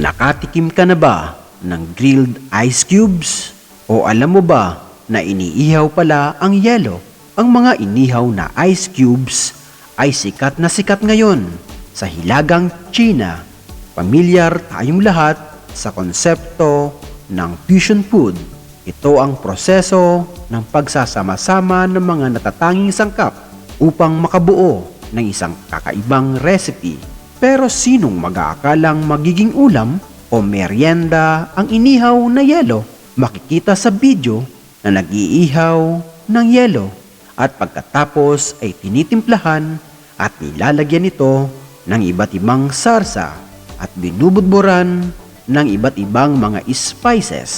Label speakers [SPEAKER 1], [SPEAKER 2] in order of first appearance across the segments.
[SPEAKER 1] Nakatikim ka na ba ng grilled ice cubes? O alam mo ba na iniihaw pala ang yelo? Ang mga inihaw na ice cubes ay sikat na sikat ngayon sa hilagang China. Pamilyar tayong lahat sa konsepto ng fusion food. Ito ang proseso ng pagsasama-sama ng mga natatanging sangkap upang makabuo ng isang kakaibang recipe. Pero sinong mag-aakalang magiging ulam o merienda ang inihaw na yelo? Makikita sa video na nag-iihaw ng yelo at pagkatapos ay tinitimplahan at nilalagyan ito ng iba't ibang sarsa at binubudburan ng iba't ibang mga spices.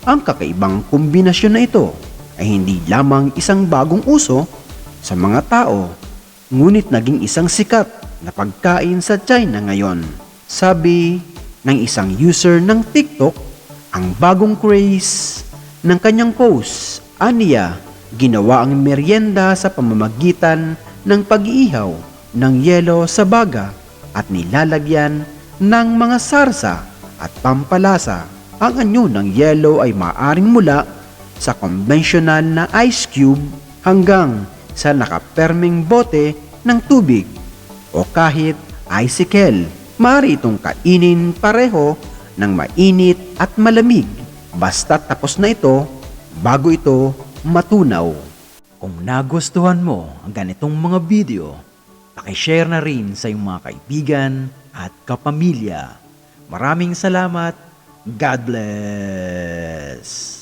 [SPEAKER 1] Ang kakaibang kombinasyon na ito ay hindi lamang isang bagong uso sa mga tao, ngunit naging isang sikat na pagkain sa China ngayon. Sabi ng isang user ng TikTok, ang bagong craze ng kanyang post, aniya, ginawa ang merienda sa pamamagitan ng pag-iihaw ng yelo sa baga at nilalagyan ng mga sarsa at pampalasa. Ang anyo ng yelo ay maaring mula sa konbensyonal na ice cube hanggang sa nakapermeng bote ng tubig o kahit icicle. Maaari itong kainin pareho ng mainit at malamig basta tapos na ito bago ito matunaw. Kung nagustuhan mo ang ganitong mga video, pakishare na rin sa iyong mga kaibigan at kapamilya. Maraming salamat. God bless.